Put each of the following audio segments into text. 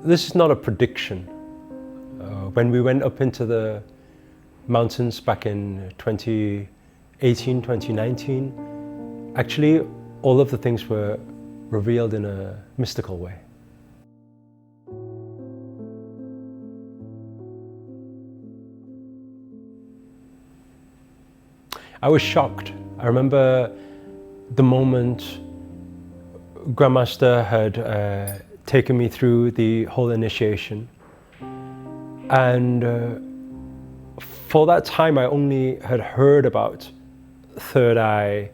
This is not a prediction. When we went up into the mountains back in 2018, 2019, actually all of the things were revealed in a mystical way. I was shocked. I remember the moment Grandmaster had taken me through the whole initiation, and for that time I only had heard about third eye,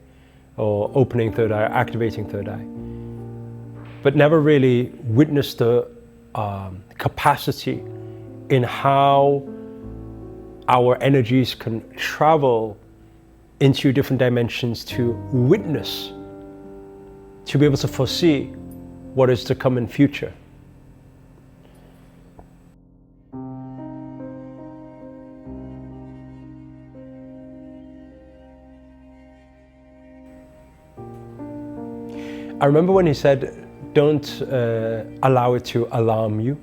or opening third eye, activating third eye, but never really witnessed the capacity in how our energies can travel into different dimensions to witness, to be able to foresee what is to come in future. I remember when he said, don't allow it to alarm you.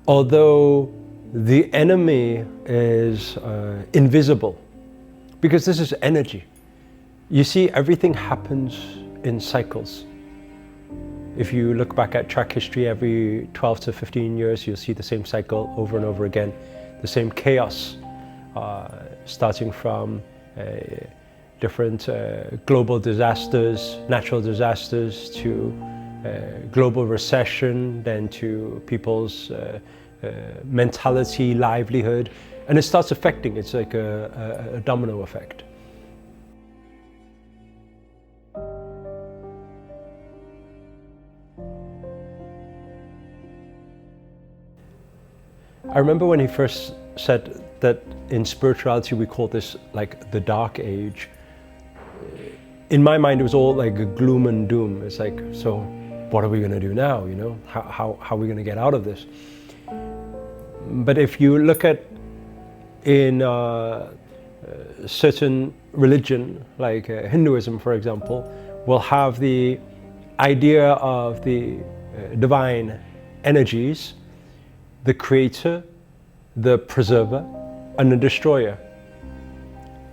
Although the enemy is invisible, because this is energy. You see, everything happens in cycles. If you look back at track history, every 12 to 15 years, you'll see the same cycle over and over again. The same chaos, starting from different global disasters, natural disasters, to global recession, then to people's mentality, livelihood, and it starts affecting. It's like a domino effect. I remember when he first said that in spirituality we call this like the dark age. In my mind it was all like a gloom and doom. It's like, so what are we going to do now? You know, how are we going to get out of this? But if you look at in certain religion, like Hinduism for example, will have the idea of the divine energies, the creator, the preserver, and the destroyer.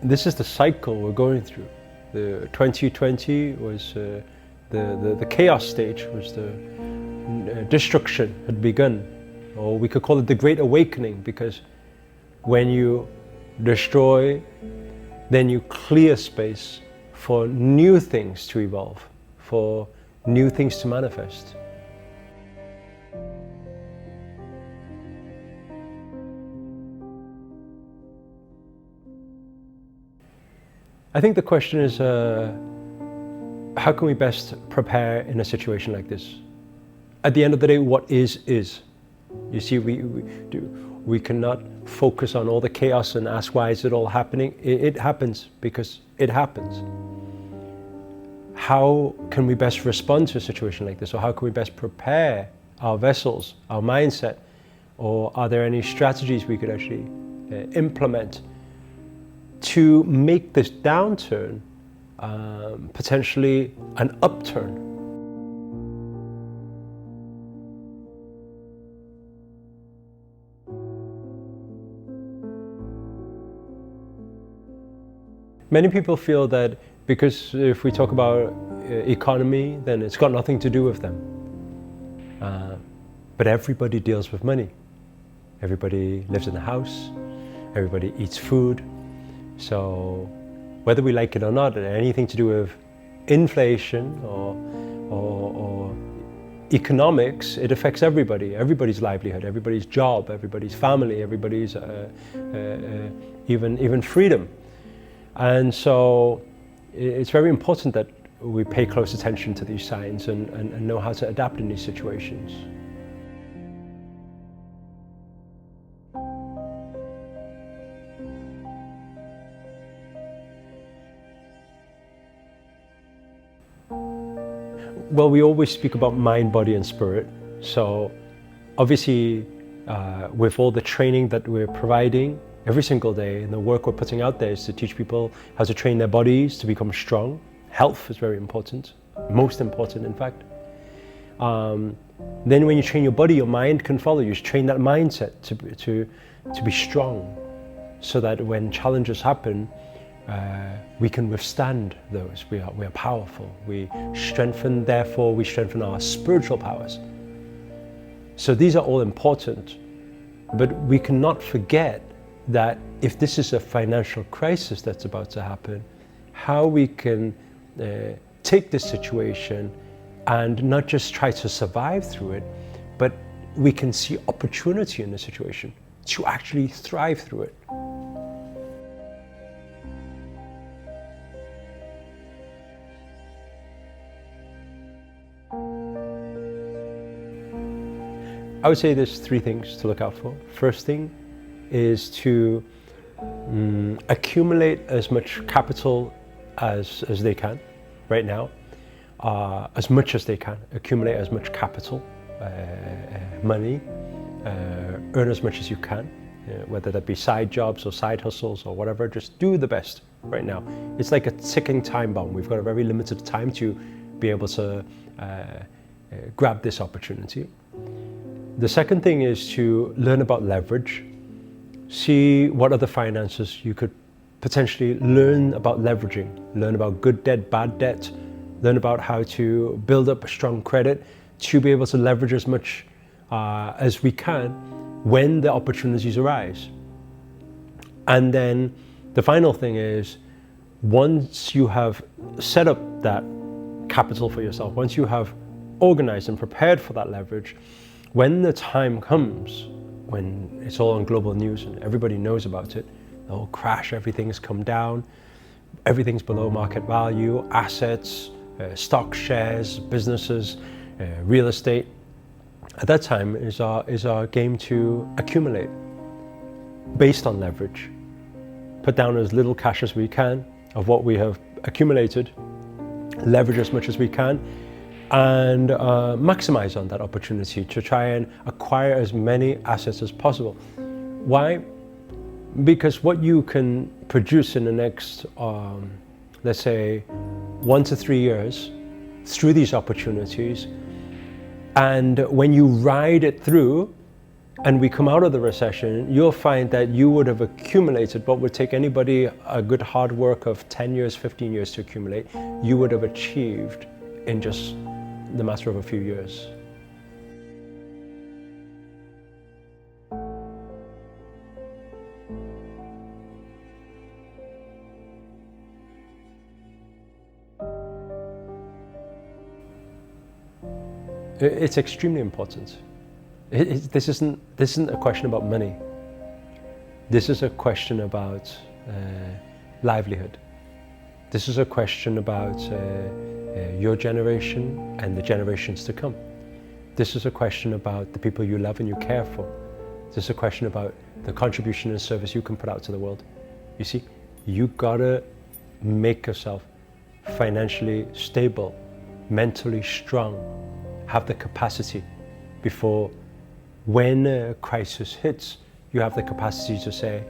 This is the cycle we're going through. The 2020 was the chaos stage, was the destruction had begun. Or we could call it the Great Awakening, because when you destroy, then you clear space for new things to evolve, for new things to manifest. I think the question is, how can we best prepare in a situation like this? At the end of the day, what is. You see, we cannot focus on all the chaos and ask why is it all happening. It happens because it happens. How can we best respond to a situation like this? Or how can we best prepare our vessels, our mindset? Or are there any strategies we could actually implement to make this downturn potentially an upturn? Many people feel that because if we talk about economy, then it's got nothing to do with them. But everybody deals with money. Everybody lives in a house, everybody eats food. So whether we like it or not, anything to do with inflation or economics, it affects everybody, everybody's livelihood, everybody's job, everybody's family, everybody's even freedom. And so it's very important that we pay close attention to these signs and know how to adapt in these situations. Well, we always speak about mind, body and spirit. So obviously with all the training that we're providing every single day, and the work we're putting out there is to teach people how to train their bodies to become strong. Health is very important, most important in fact. Then when you train your body, your mind can follow you. Train that mindset to be strong, so that when challenges happen, we can withstand those. We are powerful. Therefore we strengthen our spiritual powers. So these are all important, but we cannot forget that if this is a financial crisis that's about to happen, how we can take this situation and not just try to survive through it, but we can see opportunity in the situation to actually thrive through it. I would say there's 3 things to look out for. First thing is to accumulate as much capital as they can right now, as much as they can. Accumulate as much capital, money, earn as much as you can, whether that be side jobs or side hustles or whatever. Just do the best right now. It's like a ticking time bomb. We've got a very limited time to be able to grab this opportunity. The second thing is to learn about leverage. See what other finances you could potentially learn about leveraging. Learn about good debt, bad debt. Learn about how to build up a strong credit to be able to leverage as much as we can when the opportunities arise. And then the final thing is, once you have set up that capital for yourself, once you have organized and prepared for that leverage, when the time comes, when it's all on global news and everybody knows about it, the whole crash, everything's come down, everything's below market value, assets, stock shares, businesses, real estate. At that time is our game to accumulate based on leverage. Put down as little cash as we can of what we have accumulated, leverage as much as we can, and maximize on that opportunity to try and acquire as many assets as possible. Why? Because what you can produce in the next, let's say, 1 to 3 years through these opportunities, and when you ride it through and we come out of the recession, you'll find that you would have accumulated what would take anybody a good hard work of 10 years, 15 years to accumulate, you would have achieved in just the matter of a few years. It's extremely important. This isn't a question about money. This is a question about livelihood. This is a question about your generation and the generations to come. This is a question about the people you love and you care for. This is a question about the contribution and service you can put out to the world. You see, you gotta make yourself financially stable, mentally strong, have the capacity before when a crisis hits, you have the capacity to say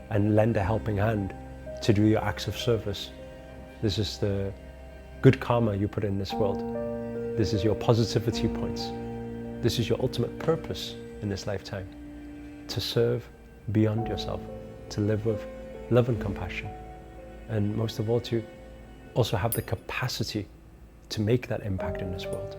and lend a helping hand to do your acts of service. This is the good karma you put in this world. This is your positivity points. This is your ultimate purpose in this lifetime, to serve beyond yourself, to live with love and compassion, and most of all to also have the capacity to make that impact in this world.